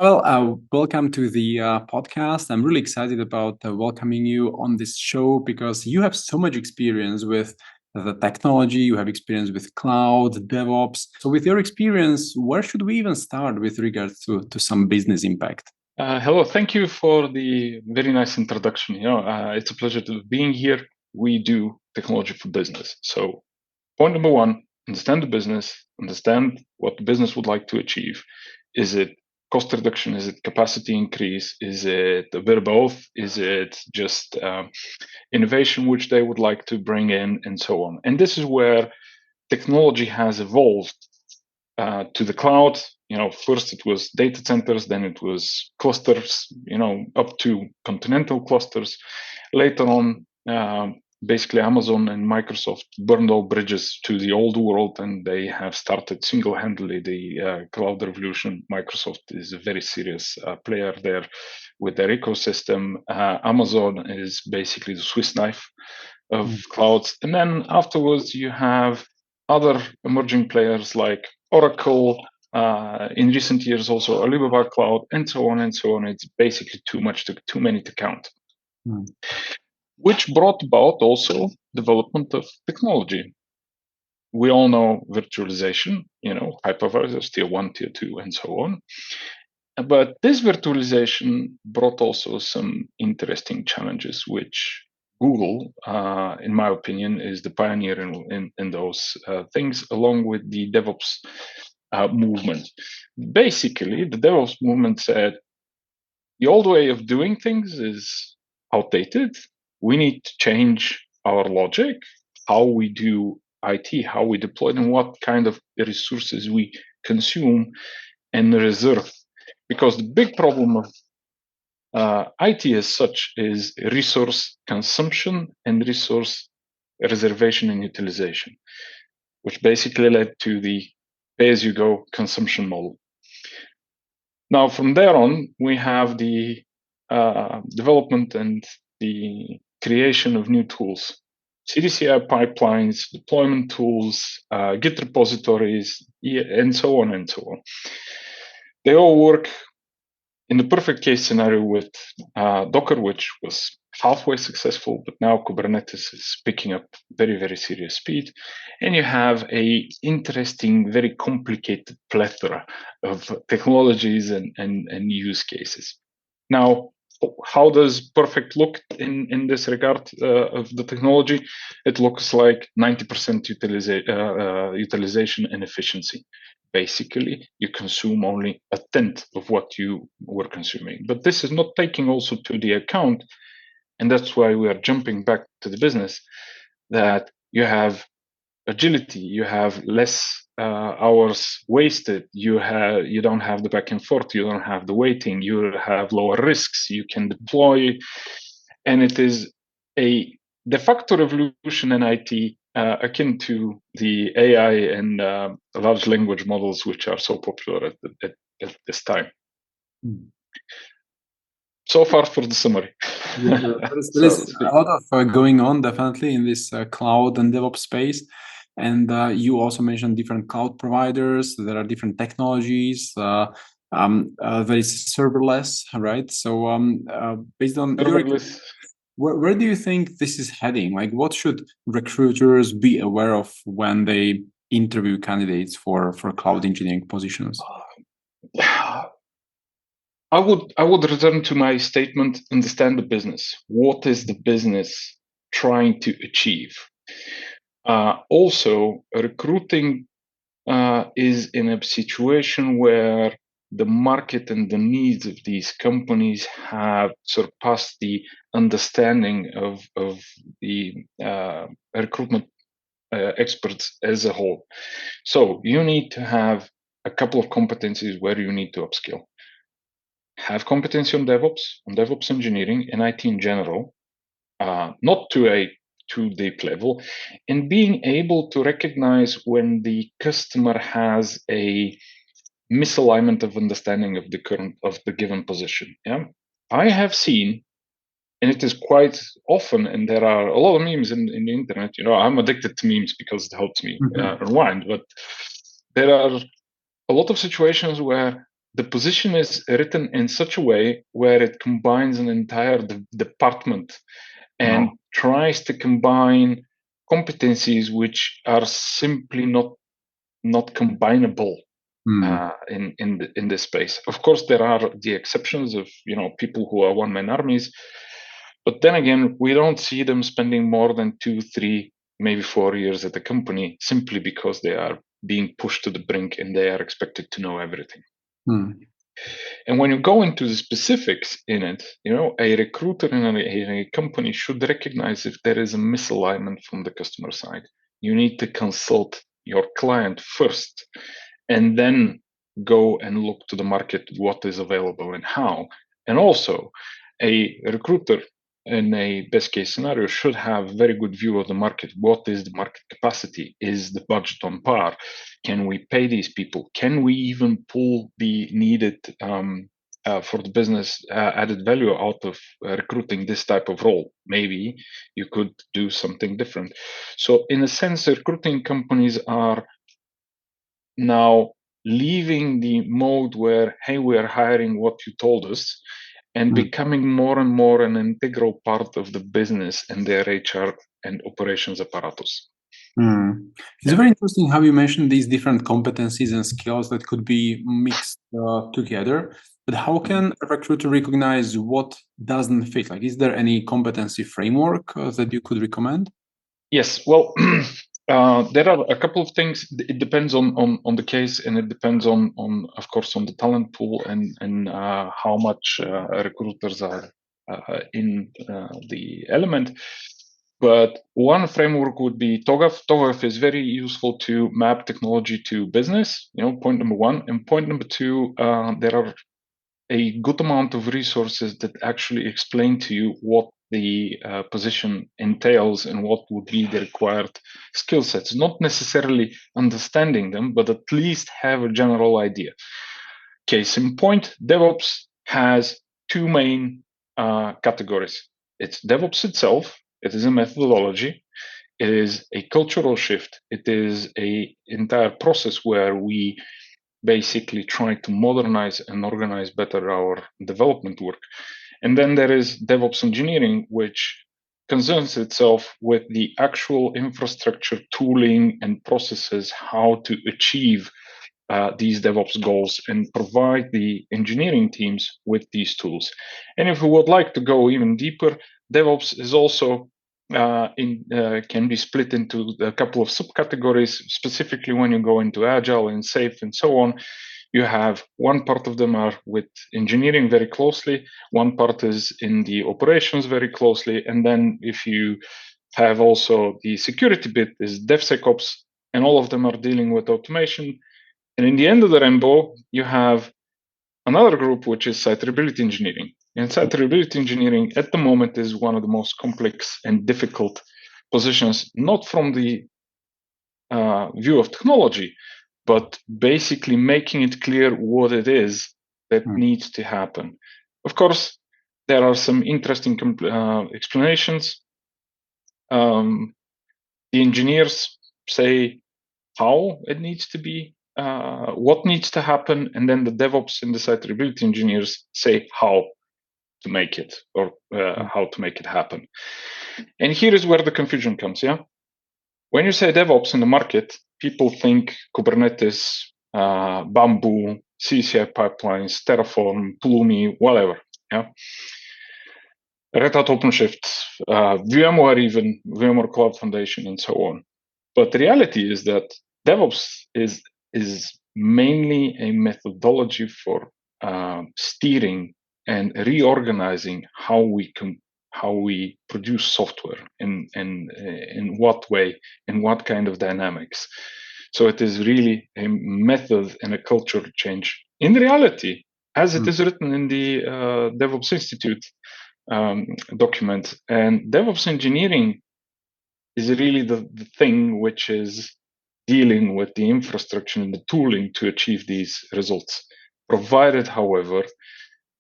Well, welcome to the podcast. I'm really excited about welcoming you on this show because you have so much experience with the technology, you have experience with cloud, DevOps. So with your experience, where should we even start with regards to some business impact? Hello, thank you for the very nice introduction. It's a pleasure to being here. We do technology for business. So, point number one: understand the business, understand what the business would like to achieve. Is it cost reduction? Is it capacity increase? Is it a bit of both? Is it just innovation which they would like to bring in, and so on? And this is where technology has evolved to the cloud. First it was data centers, then it was clusters, up to continental clusters. Later on, basically Amazon and Microsoft burned all bridges to the old world, and they have started single-handedly the cloud revolution. Microsoft is a very serious player there with their ecosystem. Amazon is basically the Swiss knife of clouds. And then afterwards, you have other emerging players like Oracle, in recent years also Alibaba Cloud, and so on and so on. It's basically too many to count. Which brought about also development of technology. We all know virtualization, hypervisors, tier 1, tier 2, and so on. But this virtualization brought also some interesting challenges, which Google, in my opinion, is the pioneer in those things, along with the DevOps movement. Basically, the DevOps movement said the old way of doing things is outdated. We need to change our logic, how we do IT, how we deploy them, what kind of resources we consume and reserve. Because the big problem of IT as such is resource consumption and resource reservation and utilization, which basically led to the pay-as-you-go consumption model. Now, from there on, we have the development and the creation of new tools, CI/CD pipelines, deployment tools, Git repositories, and so on and so on. They all work in the perfect case scenario with Docker, which was halfway successful, but now Kubernetes is picking up very, very serious speed. And you have a interesting, very complicated plethora of technologies and use cases. Now, how does perfect look in this regard of the technology? It looks like 90% utilization and efficiency. Basically, you consume only a tenth of what you were consuming. But this is not taking also to the account, and that's why we are jumping back to the business, that you have agility, you have less hours wasted, you don't have the back and forth, you don't have the waiting, you have lower risks, you can deploy, and it is a de facto revolution in IT, akin to the AI and large language models, which are so popular at this time. So far for the summary. There is a lot of going on, definitely, in this cloud and DevOps space. And you also mentioned different cloud providers. There are different technologies. There is serverless, right? So based on serverless. Where do you think this is heading? Like, what should recruiters be aware of when they interview candidates for cloud engineering positions? I would return to my statement: understand the business. What is the business trying to achieve? Also, recruiting is in a situation where the market and the needs of these companies have surpassed the understanding of the recruitment experts as a whole. So you need to have a couple of competencies where you need to upskill. Have competency on DevOps engineering, and IT in general, not to a too deep level, and being able to recognize when the customer has a misalignment of understanding of the given position. Yeah, I have seen, and it is quite often, and there are a lot of memes in the internet. I'm addicted to memes because it helps me unwind. But there are a lot of situations where the position is written in such a way where it combines an entire department and tries to combine competencies which are simply not combinable in this space. Of course, there are the exceptions of people who are one-man armies, but then again, we don't see them spending more than 2, 3, maybe 4 years at the company simply because they are being pushed to the brink and they are expected to know everything. And when you go into the specifics in it, a recruiter in a company should recognize if there is a misalignment from the customer side. You need to consult your client first and then go and look to the market what is available and how. And also, a recruiter in a best case scenario should have very good view of the market. What is the market capacity? Is the budget on par? Can we pay these people? Can we even pull the needed for the business added value out of recruiting this type of role? Maybe you could do something different. So in a sense, recruiting companies are now leaving the mode where, hey, we are hiring what you told us, and becoming more and more an integral part of the business and their HR and operations apparatus. It's very interesting how you mentioned these different competencies and skills that could be mixed together. But how can a recruiter recognize what doesn't fit? Like, is there any competency framework that you could recommend? Yes, well, there are a couple of things. It depends on the case, and it depends on of course on the talent pool and how much recruiters are in the element. But one framework would be TOGAF. TOGAF is very useful to map technology to business. Point number one, and point number two, there are a good amount of resources that actually explain to you what the position entails and what would be the required skill sets. Not necessarily understanding them, but at least have a general idea. Case in point, DevOps has two main categories. It's DevOps itself. It is a methodology. It is a cultural shift. It is a entire process where we basically try to modernize and organize better our development work. And then there is DevOps engineering, which concerns itself with the actual infrastructure tooling and processes, how to achieve these DevOps goals and provide the engineering teams with these tools. And if we would like to go even deeper, DevOps is also can be split into a couple of subcategories. Specifically, when you go into Agile and Safe and so on, you have one part of them are with engineering very closely, one part is in the operations very closely, and then if you have also the security bit is DevSecOps, and all of them are dealing with automation. And in the end of the rainbow, you have another group, which is site reliability engineering. And site reliability engineering at the moment is one of the most complex and difficult positions, not from the view of technology, but basically making it clear what it is that needs to happen. Of course, there are some interesting explanations. The engineers say how it needs to be, what needs to happen, and then the DevOps and the site reliability engineers say how to make it or how to make it happen. And here is where the confusion comes. When you say DevOps in the market, people think Kubernetes, Bamboo, CI/CD pipelines, Terraform, Pulumi, whatever. Red Hat OpenShift, VMware, even VMware Cloud Foundation, and so on. But the reality is that DevOps is mainly a methodology for steering and reorganizing how we produce software and in what way, in what kind of dynamics. So it is really a method and a culture change. In reality, as it is written in the DevOps Institute document, and DevOps engineering is really the thing which is dealing with the infrastructure and the tooling to achieve these results. Provided, however,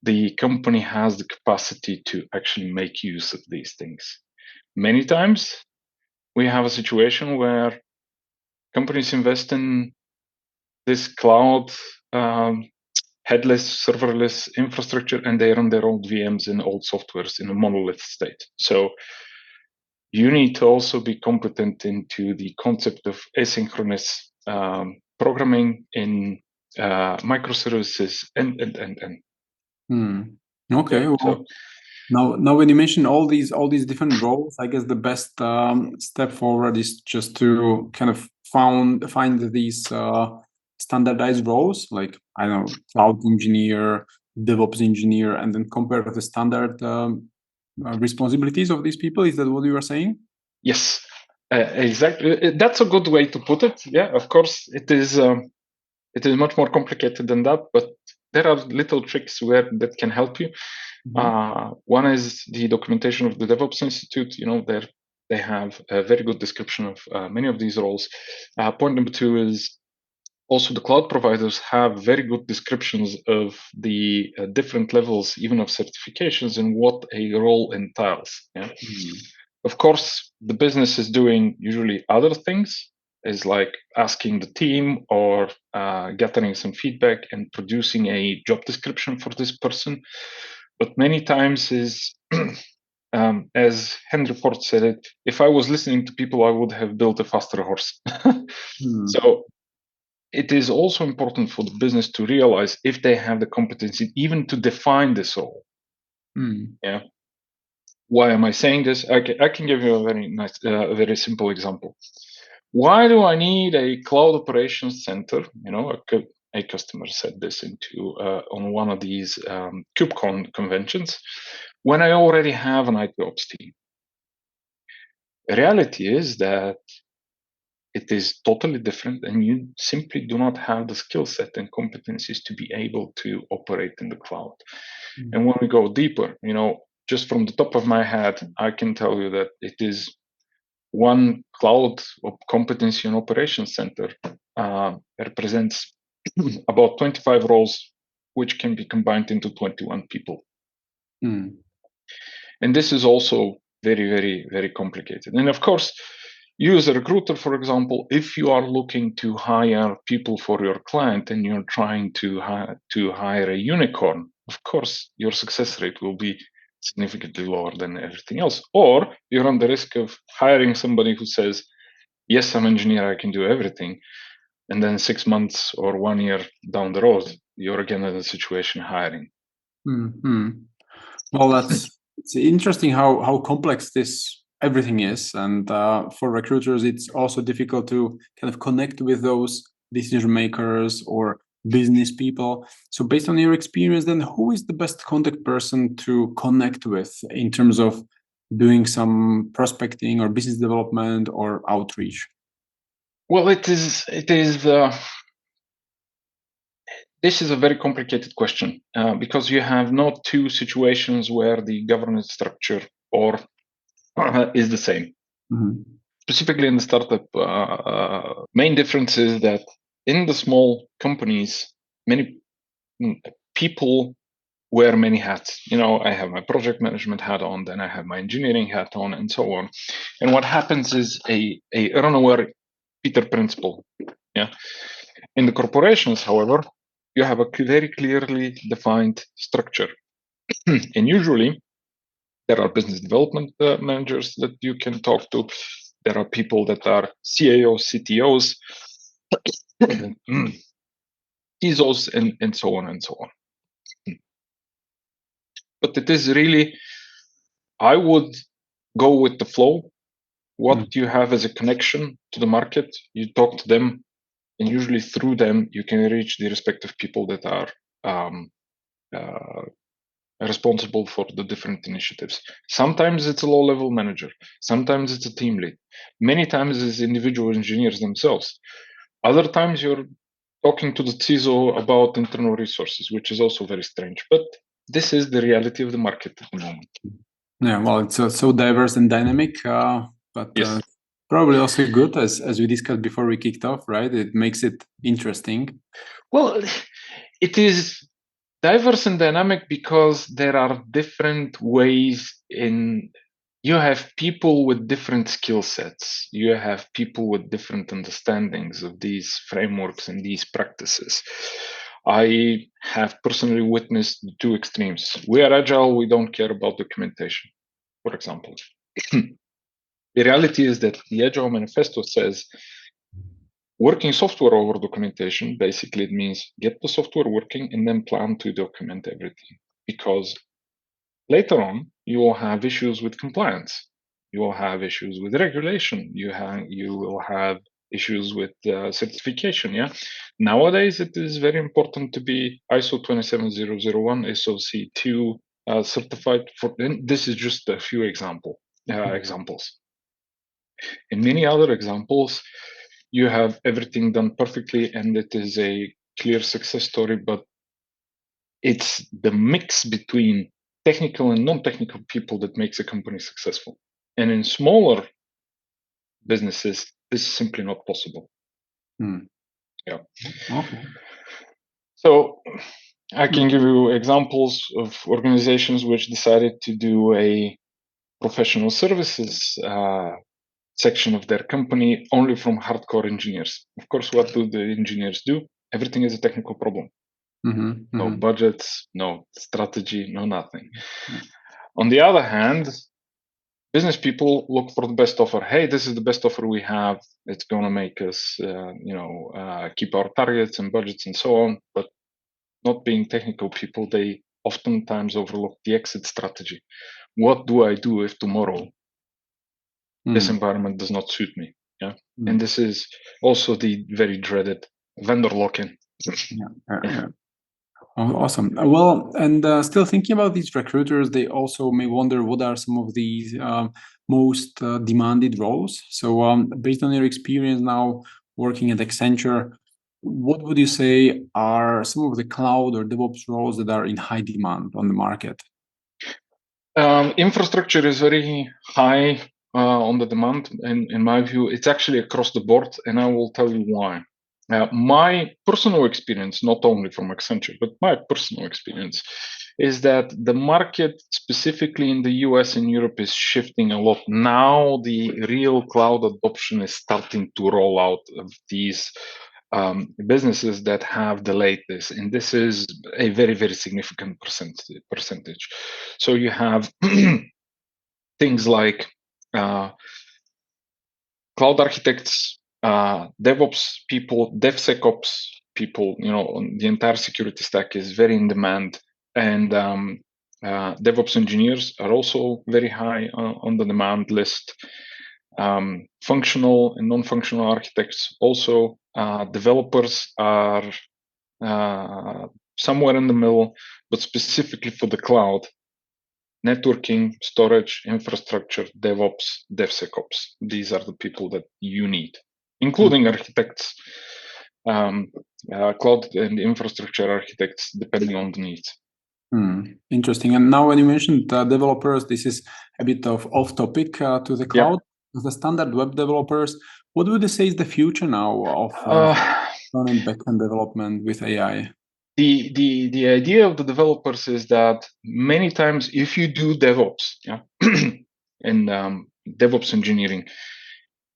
the company has the capacity to actually make use of these things. Many times we have a situation where companies invest in this cloud headless, serverless infrastructure, and they run their old VMs and old softwares in a monolith state. So you need to also be competent into the concept of asynchronous programming in microservices and. Okay, Yeah, well, so now when you mention all these different roles, I guess the best step forward is just to kind of find these standardized roles, like, I don't know, cloud engineer, DevOps engineer, and then compare the standard responsibilities of these people. Is that what you were saying? yes, exactly. That's a good way to put it. Yeah, of course, it is. It is much more complicated than that, but there are little tricks where that can help you. One is the documentation of the DevOps Institute. You know, they have a very good description of many of these roles. Point number two is also the cloud providers have very good descriptions of the different levels, even of certifications, and what a role entails. Yeah? Of course, the business is doing usually other things, is like asking the team or gathering some feedback and producing a job description for this person. But many times is, as Henry Ford said it, if I was listening to people, I would have built a faster horse. So it is also important for the business to realize if they have the competency even to define this role. Yeah. Why am I saying this? I can give you a very nice, very simple example. Why do I need a cloud operations center? You know, a customer said this into on one of these KubeCon conventions, when I already have an IT ops team. The reality is that it is totally different, and you simply do not have the skill set and competencies to be able to operate in the cloud. And when we go deeper, you know, just from the top of my head, I can tell you that it is one cloud competency and operations center represents about 25 roles, which can be combined into 21 people. And this is also very, very, very complicated. And of course, you as a recruiter, for example, if you are looking to hire people for your client and you're trying to hire a unicorn, of course, your success rate will be significantly lower than everything else. Or you run the risk of hiring somebody who says, yes, I'm an engineer, I can do everything. And then 6 months or 1 year down the road, you're again in a situation hiring. Well, it's interesting how complex this everything is, and for recruiters, it's also difficult to kind of connect with those decision makers or business people. So, based on your experience, then who is the best contact person to connect with in terms of doing some prospecting or business development or outreach? Well, this is a very complicated question because you have not two situations where the governance structure or is the same. Specifically in the startup, main difference is that in the small companies, many people wear many hats. You know, I have my project management hat on, then I have my engineering hat on, and so on. And what happens is a runaway Peter principle. Yeah. In the corporations, however, you have a very clearly defined structure. And usually there are business development managers that you can talk to. There are people that are CAOs, CTOs, CISOs, and so on and so on. But it is really, I would go with the flow. What you have as a connection to the market, you talk to them, and usually through them, you can reach the respective people that are responsible for the different initiatives. Sometimes it's a low-level manager. Sometimes it's a team lead. Many times it's individual engineers themselves. Other times you're talking to the CISO about internal resources, which is also very strange. But this is the reality of the market at the moment. Yeah, well, it's so diverse and dynamic, but yes. Probably also good, as we discussed before we kicked off, right? It makes it interesting. Well, it is diverse and dynamic because there are different ways in. You have people with different skill sets. You have people with different understandings of these frameworks and these practices. I have personally witnessed the two extremes. We are agile, we don't care about documentation, for example. The reality is that the Agile Manifesto says working software over documentation. Basically, it means get the software working and then plan to document everything. Because later on, you will have issues with compliance. You will have issues with regulation. You will have issues with certification. Yeah. Nowadays, it is very important to be ISO 27001, SOC2 certified. And this is just a few examples. In many other examples, you have everything done perfectly, and it is a clear success story. But it's the mix between technical and non-technical people that makes a company successful. And in smaller businesses, this is simply not possible. Yeah. Okay. So I can give you examples of organizations which decided to do a professional services section of their company only from hardcore engineers. Of course, what do the engineers do? Everything is a technical problem. No budgets, no strategy, no nothing. On the other hand, business people look for the best offer. Hey, this is the best offer we have. It's going to make us, keep our targets and budgets and so on. But not being technical people, they oftentimes overlook the exit strategy. What do I do if tomorrow this environment does not suit me? Yeah, and this is also the very dreaded vendor lock-in. Yeah. Oh, awesome. Well, and still thinking about these recruiters, they also may wonder what are some of these most demanded roles. So based on your experience now working at Accenture, what would you say are some of the cloud or DevOps roles that are in high demand on the market? Infrastructure is very high on the demand. In my view, it's actually across the board, and I will tell you why. My personal experience, not only from Accenture, but my personal experience, is that the market, specifically in the US and Europe, is shifting a lot. Now, the real cloud adoption is starting to roll out of these businesses that have delayed this, and this is a very, very significant percentage. So you have things like cloud architects, DevOps people, DevSecOps people. The entire security stack is very in demand, and DevOps engineers are also very high on the demand list. Functional and non-functional architects also. Developers are somewhere in the middle, but specifically for the cloud, networking, storage, infrastructure, DevOps, DevSecOps. These are the people that you need, including architects, cloud and infrastructure architects, depending on the needs. Interesting. And now when you mentioned developers, this is a bit of off topic to the cloud. Yeah. The standard web developers, what would you say is the future now of front and back-end development with AI? The idea of the developers is that many times if you do DevOps, and DevOps engineering,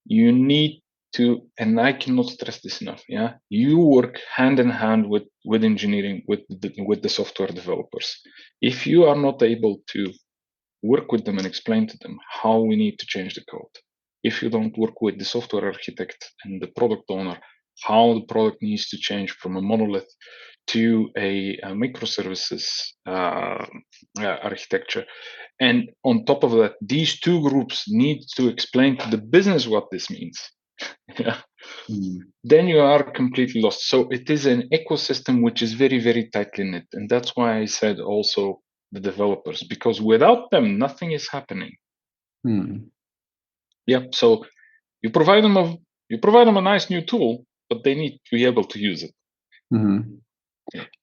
you need to, and I cannot stress this enough, you work hand in hand with engineering, with the software developers. If you are not able to work with them and explain to them how we need to change the code, if you don't work with the software architect and the product owner, how the product needs to change from a monolith to a microservices architecture. And on top of that, these two groups need to explain to the business what this means. Then you are completely lost. So it is an ecosystem which is very, very tightly knit. And that's why I said also the developers, because without them, nothing is happening. So you provide them a nice new tool, but they need to be able to use it.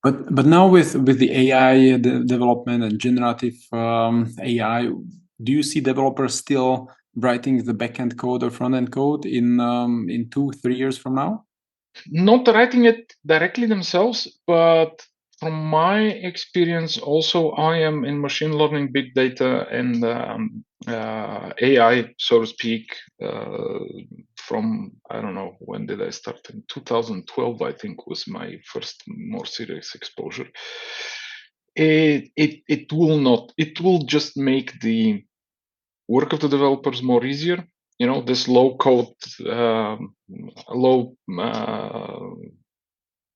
But now with the AI development and generative AI, do you see developers still writing the backend code or front end code in 2-3 years from now? Not writing it directly themselves, but from my experience, also I am in machine learning, big data, and AI, so to speak, from, I don't know, when did I start? In 2012, I think, was my first more serious exposure. It will not. It will just make the work of the developers more easier. This low code, low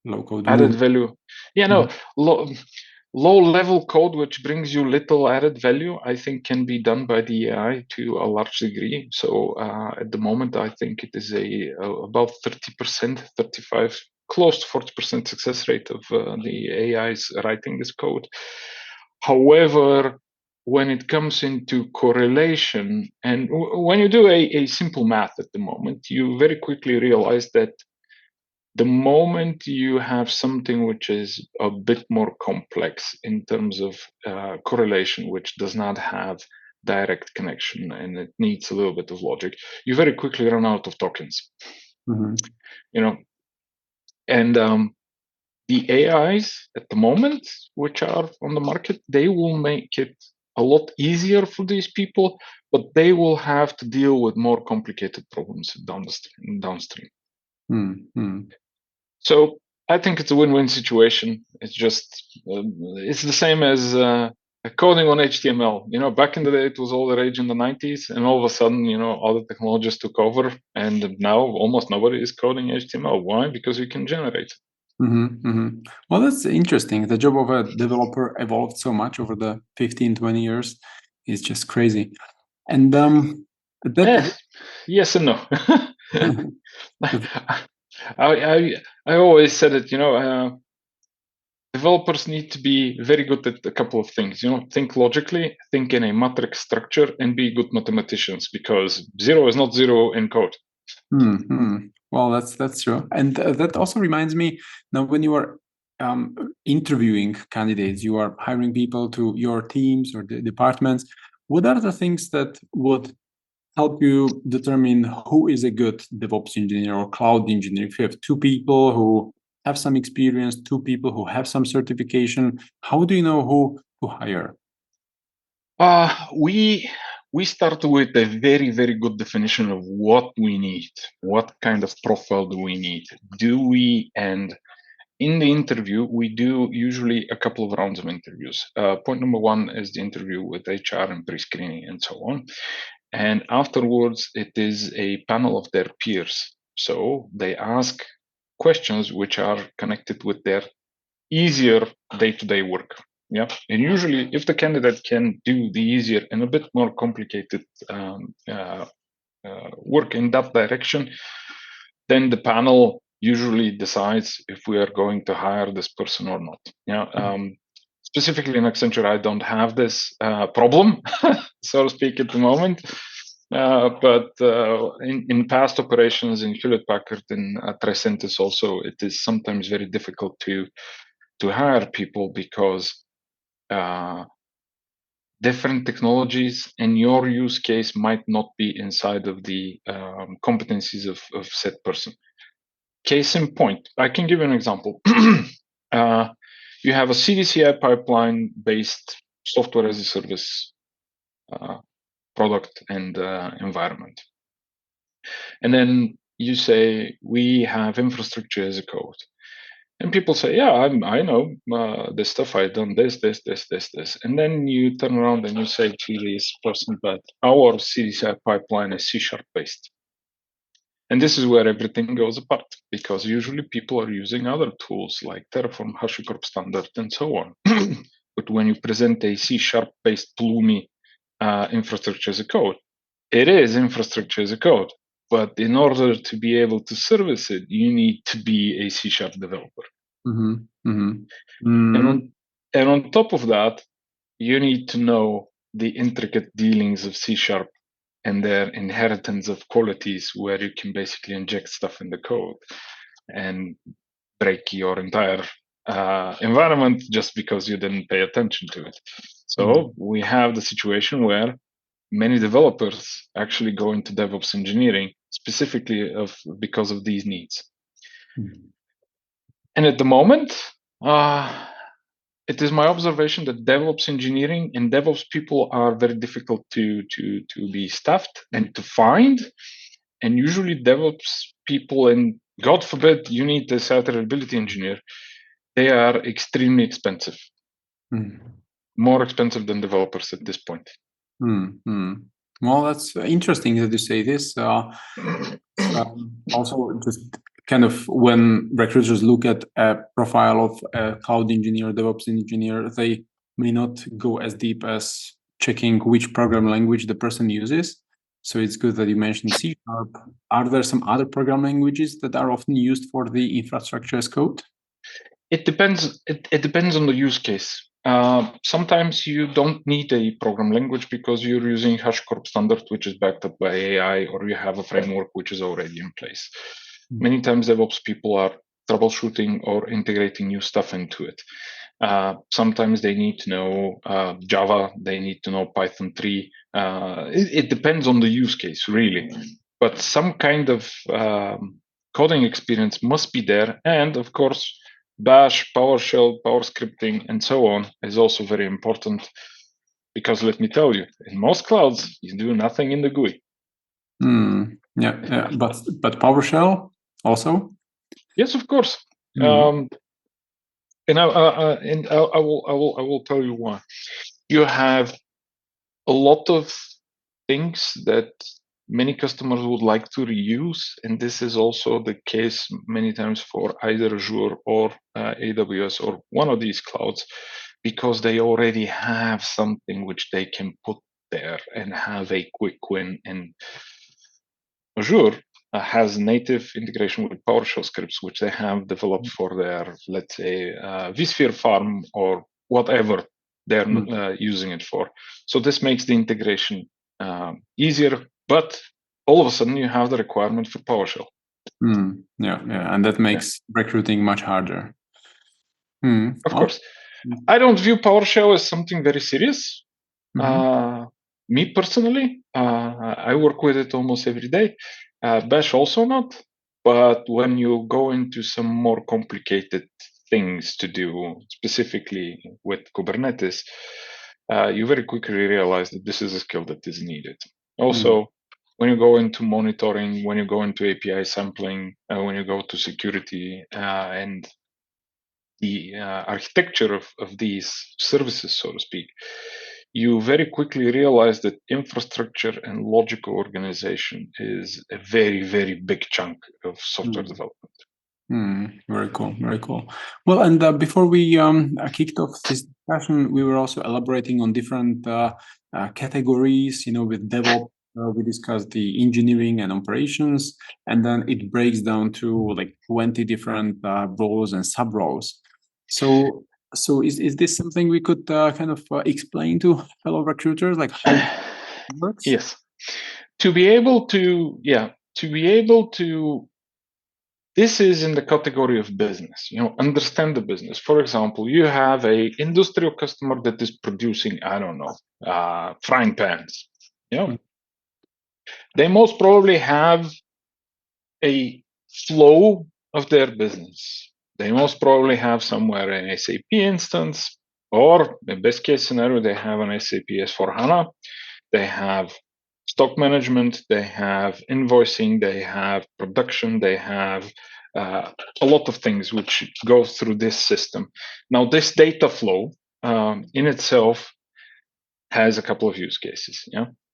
Low code added rule. value. Yeah, no, low level code which brings you little added value, I think can be done by the AI to a large degree. So at the moment, I think it is about 30%, 35, close to 40% success rate of the AIs writing this code. However, when it comes into correlation, and when you do a simple math at the moment, you very quickly realize that the moment you have something which is a bit more complex in terms of correlation, which does not have direct connection and it needs a little bit of logic, you very quickly run out of tokens. And the AIs at the moment, which are on the market, they will make it a lot easier for these people, but they will have to deal with more complicated problems downstream. So I think it's a win-win situation. It's just it's the same as coding on HTML. Back in the day, it was all the rage in the 90s, and all of a sudden, other technologies took over, and now almost nobody is coding HTML. Why? Because you can generate it. Well, that's interesting. The job of a developer evolved so much over the 15, 20 years. It's just crazy. And yes and no. I always said it, developers need to be very good at a couple of things. Think logically, think in a matrix structure, and be good mathematicians, because 0 is not 0 in code. Well, that's true. And that also reminds me, now when you are interviewing candidates, you are hiring people to your teams or the departments, what are the things that would help you determine who is a good DevOps engineer or cloud engineer? If you have two people who have some experience, two people who have some certification, how do you know who to hire? We start with a very, very good definition of what we need. What kind of profile do we need? And in the interview, we do usually a couple of rounds of interviews. Point number one is the interview with HR and pre-screening and so on. And afterwards, it is a panel of their peers. So they ask questions which are connected with their easier day-to-day work. Yeah, and usually, if the candidate can do the easier and a bit more complicated work in that direction, then the panel usually decides if we are going to hire this person or not. Yeah. Specifically in Accenture, I don't have this problem, so to speak, at the moment. But in past operations in Hewlett Packard and Tricentis also, it is sometimes very difficult to hire people because different technologies and your use case might not be inside of the competencies of said person. Case in point, I can give you an example. You have a CDCI pipeline based software as a service product and environment. And then you say, we have infrastructure as a code. And people say, yeah, I know this stuff. I've done this. And then you turn around and you say to this person, but our CDCI pipeline is C# based. And this is where everything goes apart, because usually people are using other tools like Terraform, HashiCorp Standard, and so on. But when you present a C# based Pulumi infrastructure as a code, it is infrastructure as a code. But in order to be able to service it, you need to be a C# developer. And on top of that, you need to know the intricate dealings of C# and their inheritance of qualities, where you can basically inject stuff in the code and break your entire environment just because you didn't pay attention to it. So we have the situation where many developers actually go into DevOps engineering specifically because of these needs. And at the moment, it is my observation that DevOps engineering and DevOps people are very difficult to be staffed and to find. And usually DevOps people, and God forbid you need a site reliability engineer, they are extremely expensive, more expensive than developers at this point. Well, that's interesting that you say this. Also, just kind of when recruiters look at a profile of a cloud engineer, DevOps engineer, they may not go as deep as checking which programming language the person uses. So it's good that you mentioned C#. Are there some other programming languages that are often used for the infrastructure as code? It depends. It depends on the use case. Sometimes you don't need a program language because you're using HashiCorp standard, which is backed up by AI, or you have a framework which is already in place. Many times DevOps people are troubleshooting or integrating new stuff into it. Sometimes they need to know Java, they need to know Python 3. It depends on the use case, really. But some kind of coding experience must be there. And of course, Bash, PowerShell, Power Scripting, and so on is also very important. Because let me tell you, in most clouds, you do nothing in the GUI. Yeah, but PowerShell also? Yes, of course. And I will tell you why. You have a lot of things that many customers would like to reuse, and this is also the case many times for either Azure or AWS or one of these clouds, because they already have something which they can put there and have a quick win. And Azure has native integration with PowerShell scripts, which they have developed for their, let's say, vSphere farm or whatever they're using it for. So this makes the integration easier, but all of a sudden you have the requirement for PowerShell. Yeah, and that makes recruiting much harder. Of course. I don't view PowerShell as something very serious. Me personally, I work with it almost every day. Bash also not. But when you go into some more complicated things to do, specifically with Kubernetes, you very quickly realize that this is a skill that is needed. Also, when you go into monitoring, when you go into API sampling, when you go to security and the architecture of these services, so to speak, you very quickly realize that infrastructure and logical organization is a very, very big chunk of software development. Very cool, very cool. Well, and before we kicked off this discussion, we were also elaborating on different categories. With DevOps, we discussed the engineering and operations, and then it breaks down to like 20 different roles and sub roles. So is this something we could kind of explain to fellow recruiters, like how it works? Yes, to be able to, this is in the category of business. Understand the business. For example, you have a industrial customer that is producing, I don't know, frying pans. They most probably have a flow of their business. They most probably have somewhere an SAP instance, or the best case scenario, they have an SAP S/4HANA. They have stock management, they have invoicing, they have production, they have a lot of things which go through this system. Now, this data flow in itself has a couple of use cases.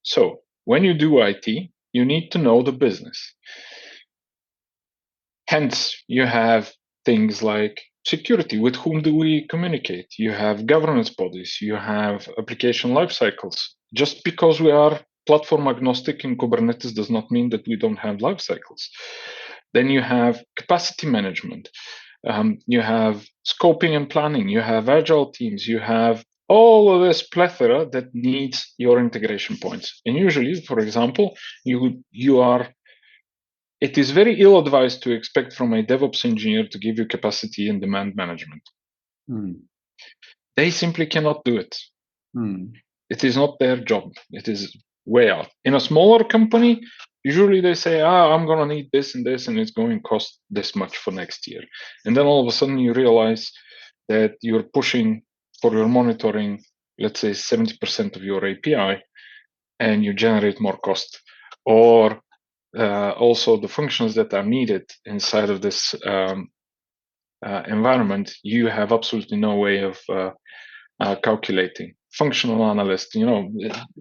So when you do IT, you need to know the business. Hence, you have things like security. With whom do we communicate? You have governance bodies. You have application lifecycles. Just because we are platform agnostic in Kubernetes does not mean that we don't have lifecycles. Then you have capacity management. You have scoping and planning. You have agile teams. You have all of this plethora that needs your integration points. And usually, for example, it is very ill-advised to expect from a DevOps engineer to give you capacity and demand management. They simply cannot do it. It is not their job. It is way out. In a smaller company, usually they say, I'm going to need this and this, and it's going to cost this much for next year. And then all of a sudden you realize that you're pushing for your monitoring, let's say 70% of your API, and you generate more cost. Or also the functions that are needed inside of this environment, you have absolutely no way of calculating. Functional analyst,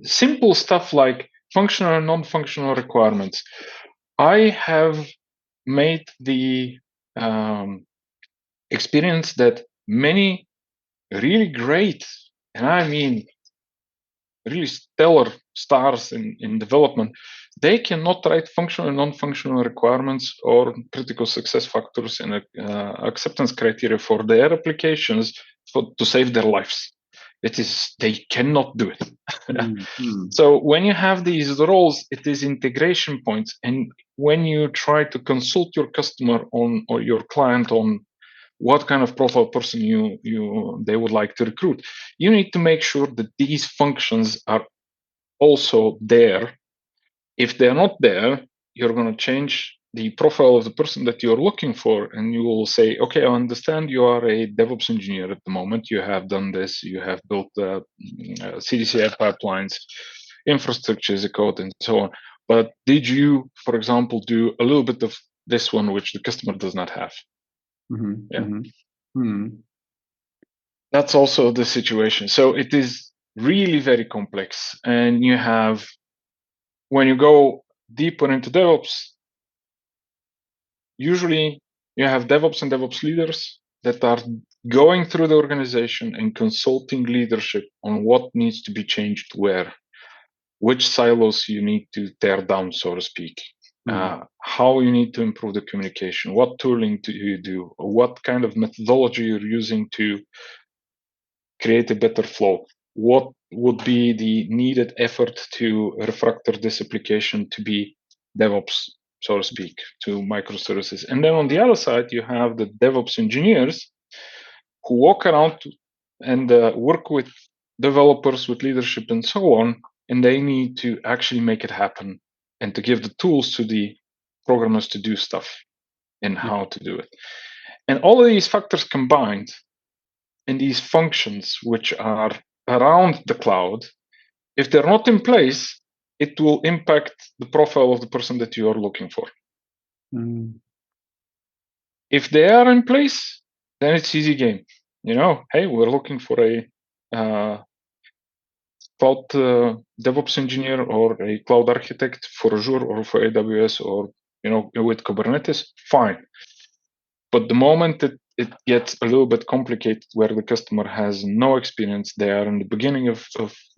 simple stuff like functional and non-functional requirements. I have made the experience that many really great, and I mean really stellar stars in development, they cannot write functional and non-functional requirements or critical success factors and acceptance criteria for their applications to save their lives. They cannot do it. So when you have these roles, it is integration points. And when you try to consult your customer or your client on what kind of profile person they would like to recruit, you need to make sure that these functions are also there. If they're not there, you're going to change the profile of the person that you're looking for, and you will say, okay, I understand you are a DevOps engineer at the moment. You have done this. You have built CDCI pipelines, infrastructure as a code, and so on. But did you, for example, do a little bit of this one, which the customer does not have? That's also the situation. So it is really very complex. And you have, when you go deeper into DevOps, usually you have DevOps and DevOps leaders that are going through the organization and consulting leadership on what needs to be changed where, which silos you need to tear down, so to speak, how you need to improve the communication, what tooling do you do, what kind of methodology you're using to create a better flow, what would be the needed effort to refactor this application to be DevOps, so to speak, to microservices. And then on the other side, you have the DevOps engineers who walk around and work with developers, with leadership, and so on. And they need to actually make it happen and to give the tools to the programmers to do stuff and how to do it. And all of these factors combined in these functions which are around the cloud, if they're not in place, it will impact the profile of the person that you are looking for. If they are in place, then it's easy game. Hey, we're looking for a cloud DevOps engineer or a cloud architect for Azure or for AWS or with Kubernetes, fine. But the moment it gets a little bit complicated where the customer has no experience, they are in the beginning of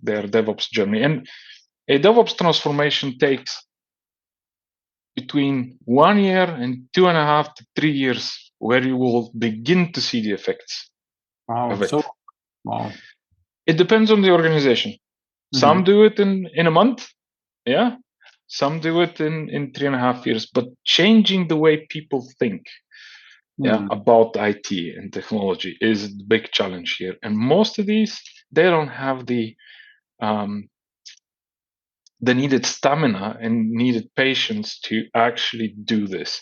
their DevOps journey. And a DevOps transformation takes between 1 year and 2.5 to 3 years where you will begin to see the effects of it. It depends on the organization. Some do it in a month. Yeah. Some do it in 3.5 years. But changing the way people think about IT and technology is the big challenge here. And most of these, they don't have the needed stamina and needed patience to actually do this.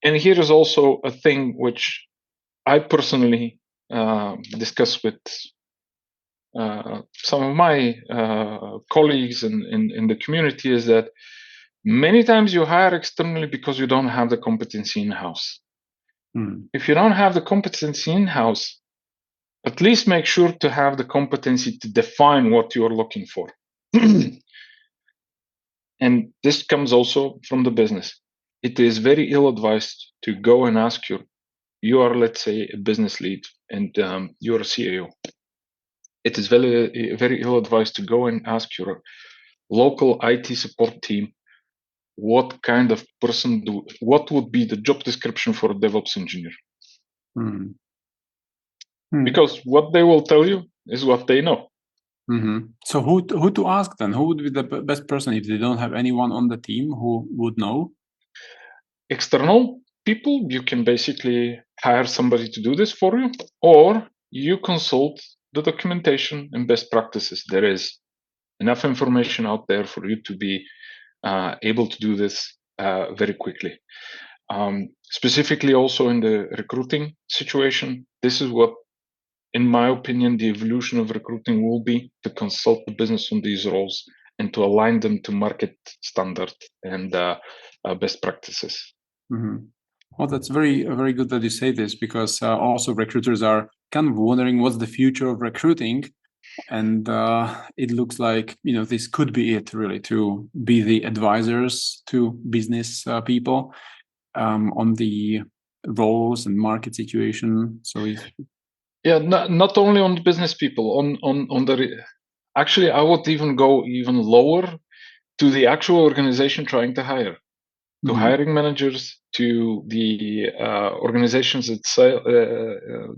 And here is also a thing which I personally discuss with some of my colleagues in the community, is that many times you hire externally because you don't have the competency in-house. If you don't have the competency in-house, at least make sure to have the competency to define what you're looking for. And this comes also from the business. It is very ill-advised to go and ask you are, let's say, a business lead and you're a CIO. It is very, very ill-advised to go and ask your local IT support team what kind of person what would be the job description for a DevOps engineer. Because what they will tell you is what they know. So who to ask then? Who would be the best person if they don't have anyone on the team who would know? External people, you can basically hire somebody to do this for you, or you consult the documentation and best practices. There is enough information out there for you to be able to do this very quickly. Specifically also in the recruiting situation, this is what, in my opinion, the evolution of recruiting will be, to consult the business on these roles and to align them to market standard and best practices. Mm-hmm. Well, that's very good that you say this, because also recruiters are kind of wondering what's the future of recruiting. And it looks like, this could be it, really, to be the advisors to business people on the roles and market situation. So not only on the business people, on the actually, I would even go even lower to the actual organization trying to hire, to hiring managers, to the organizations itself,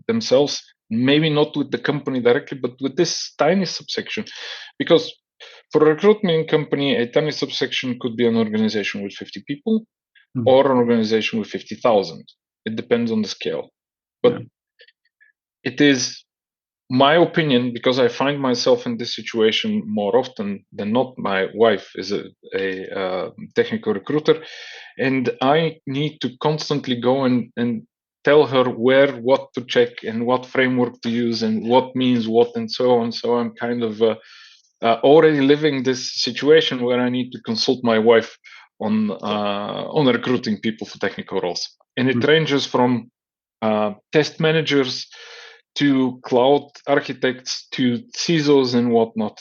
themselves. Maybe not with the company directly, but with this tiny subsection, because for a recruitment company, a tiny subsection could be an organization with 50 people or an organization with 50,000. It depends on the scale. But it is my opinion, because I find myself in this situation more often than not. My wife is a technical recruiter, and I need to constantly go and tell her what to check and what framework to use and what means what and so on. So I'm kind of already living this situation where I need to consult my wife on recruiting people for technical roles, and it ranges from test managers to cloud architects to CISOs and whatnot.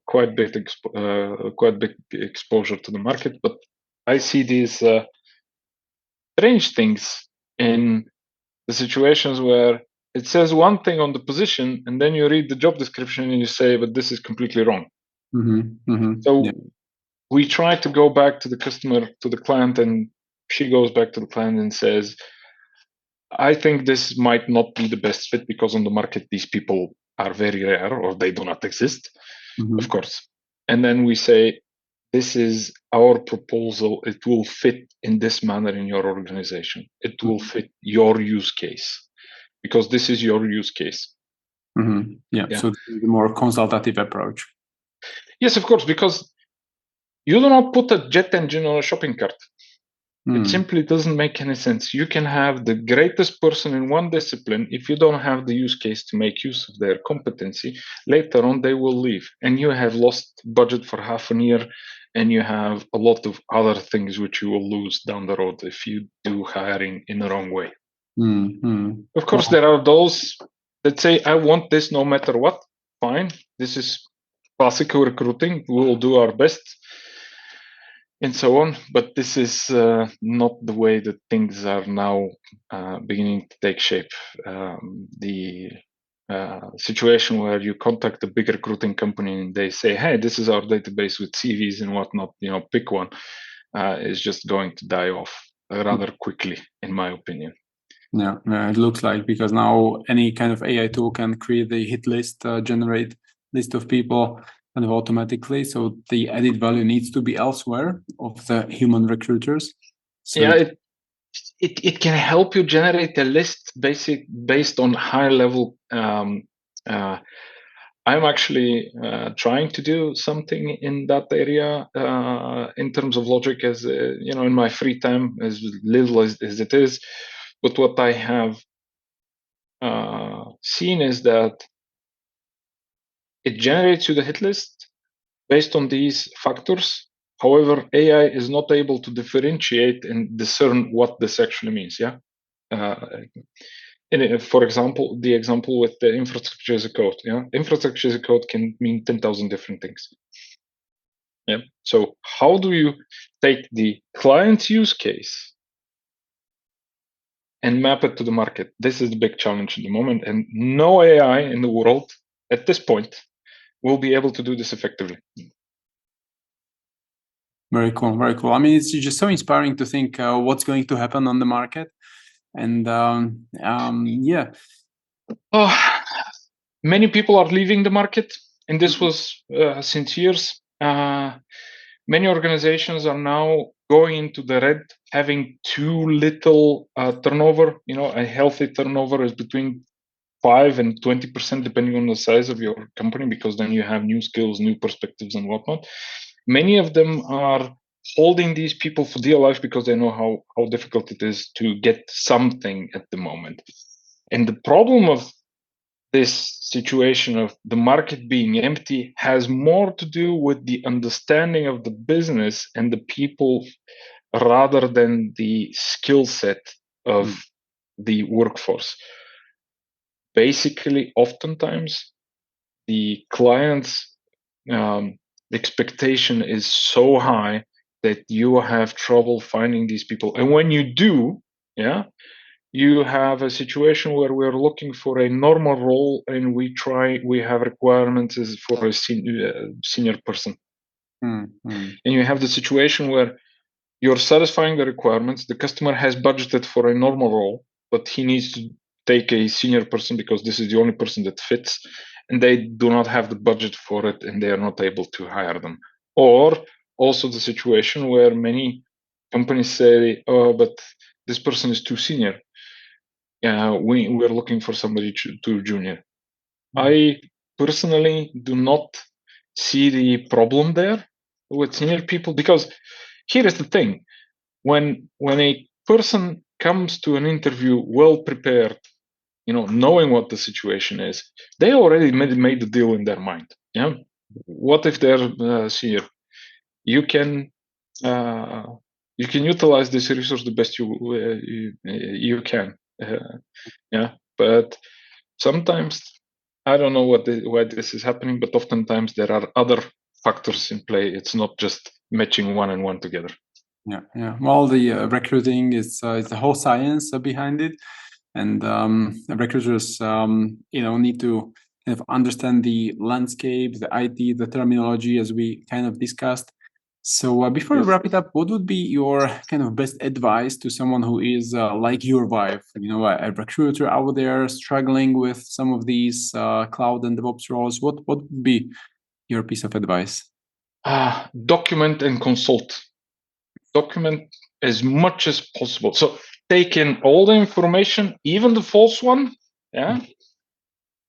Quite big exposure to the market. But I see these strange things in the situations where it says one thing on the position, and then you read the job description and you say, but this is completely wrong. So we try to go back to the customer, to the client, and she goes back to the client and says, I think this might not be the best fit because on the market, these people are very rare or they do not exist, of course. And then we say, this is our proposal. It will fit in this manner in your organization. It will fit your use case because this is your use case. So the more consultative approach. Yes, of course, because you do not put a jet engine on a shopping cart. It simply doesn't make any sense. You can have the greatest person in one discipline. If you don't have the use case to make use of their competency, later on they will leave. And you have lost budget for half a year, and you have a lot of other things which you will lose down the road if you do hiring in the wrong way. Of course, there are those that say, I want this no matter what. Fine. This is classical recruiting. We will do our best, and so on. But this is not the way that things are now beginning to take shape. The situation where you contact a big recruiting company and they say, hey, this is our database with CVs and whatnot, pick one, is just going to die off rather quickly, in my opinion. Yeah, it looks like, because now any kind of AI tool can create the hit list, generate list of people kind of automatically. So the added value needs to be elsewhere of the human recruiters. So it can help you generate a list based on high level. I'm actually trying to do something in that area in terms of logic, as in my free time, as little as it is. But what I have seen is that it generates you the hit list based on these factors. However, AI is not able to differentiate and discern what this actually means. Yeah. For example, the example with the infrastructure as a code. Yeah, infrastructure as a code can mean 10,000 different things. Yeah. So how do you take the client's use case and map it to the market? This is the big challenge at the moment, and no AI in the world at this point will be able to do this effectively. Very cool, very cool. I mean, it's just so inspiring to think what's going to happen on the market. And yeah. Oh, many people are leaving the market, and this was since years. Many organizations are now going into the red, having too little turnover. A healthy turnover is between 5 and 20%, depending on the size of your company, because then you have new skills, new perspectives, and whatnot. Many of them are holding these people for dear life because they know how difficult it is to get something at the moment. And the problem of this situation of the market being empty has more to do with the understanding of the business and the people rather than the skill set of the workforce. Basically, oftentimes the client's expectation is so high that you have trouble finding these people. And when you do, you have a situation where we're looking for a normal role and we have requirements for a senior person. And you have the situation where you're satisfying the requirements. The customer has budgeted for a normal role, but he needs to take a senior person because this is the only person that fits, and they do not have the budget for it and they are not able to hire them. Or also the situation where many companies say, oh, but this person is too senior. We're looking for somebody too junior. I personally do not see the problem there with senior people, because here is the thing: when a person comes to an interview well prepared, knowing what the situation is, they already made the deal in their mind. Yeah, what if they're senior? You can utilize this resource the best you can. Yeah, but sometimes I don't know why this is happening, but oftentimes there are other factors in play. It's not just matching one and one together. Yeah. Well, the recruiting is the whole science behind it, and recruiters, need to kind of understand the landscape, the IT, the terminology, as we kind of discussed. So before we wrap it up, what would be your kind of best advice to someone who is like your wife, a recruiter out there struggling with some of these cloud and DevOps roles? What would be your piece of advice? Document and consult. Document as much as possible. So take in all the information, even the false one,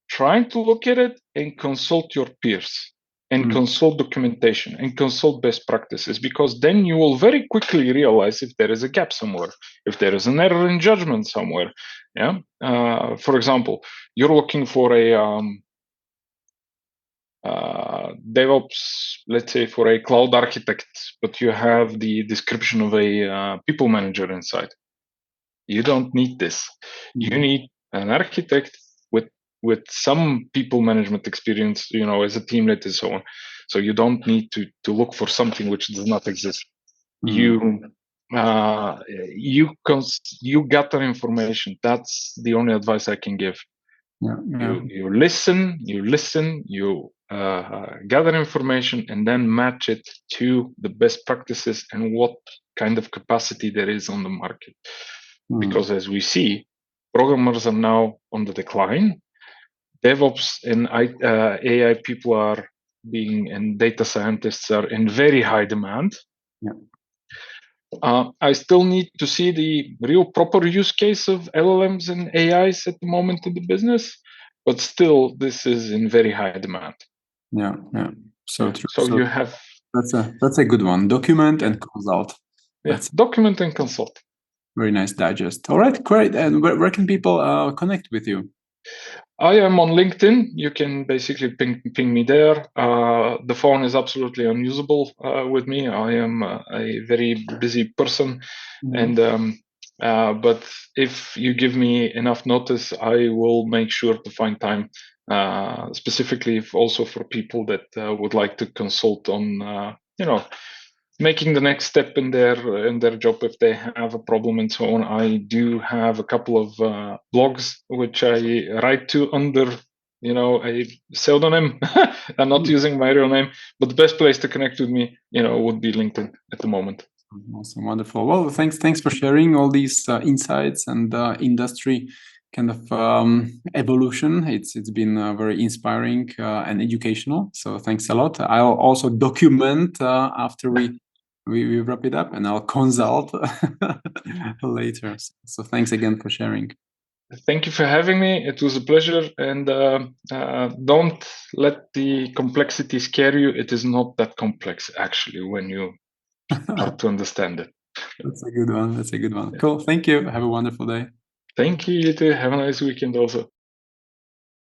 trying to look at it and consult your peers and consult documentation and consult best practices, because then you will very quickly realize if there is a gap somewhere, if there is an error in judgment somewhere. For example, you're looking for a DevOps, let's say for a cloud architect, but you have the description of a people manager inside. You don't need this. You need an architect with some people management experience, as a team lead and so on. So you don't need to look for something which does not exist. You gather information. That's the only advice I can give. You listen, you gather information, and then match it to the best practices and what kind of capacity there is on the market. Because as we see, programmers are now on the decline. DevOps and AI people and data scientists are in very high demand. I still need to see the real proper use case of LLMs and AIs at the moment in the business, but still this is in very high demand. So true. So you have that's a good one. Document and consult. Document and consult. Very nice digest. All right, great. And where can people connect with you? I am on LinkedIn. You can basically ping me there. The phone is absolutely unusable with me. I am a very busy person, and but if you give me enough notice, I will make sure to find time, specifically also for people that would like to consult on, making the next step in their job if they have a problem and so on. I do have a couple of blogs which I write to under a pseudonym. I'm not using my real name, but the best place to connect with me would be LinkedIn at the moment. Awesome, wonderful. Well, thanks for sharing all these insights and industry kind of evolution. It's been very inspiring and educational, so thanks a lot. I'll also document after we wrap it up, and I'll consult later. So thanks again for sharing. Thank you for having me. It was a pleasure. And don't let the complexity scare you. It is not that complex, actually, when you start to understand it. That's a good one. Cool. Thank you. Have a wonderful day. Thank you. You too. Have a nice weekend also.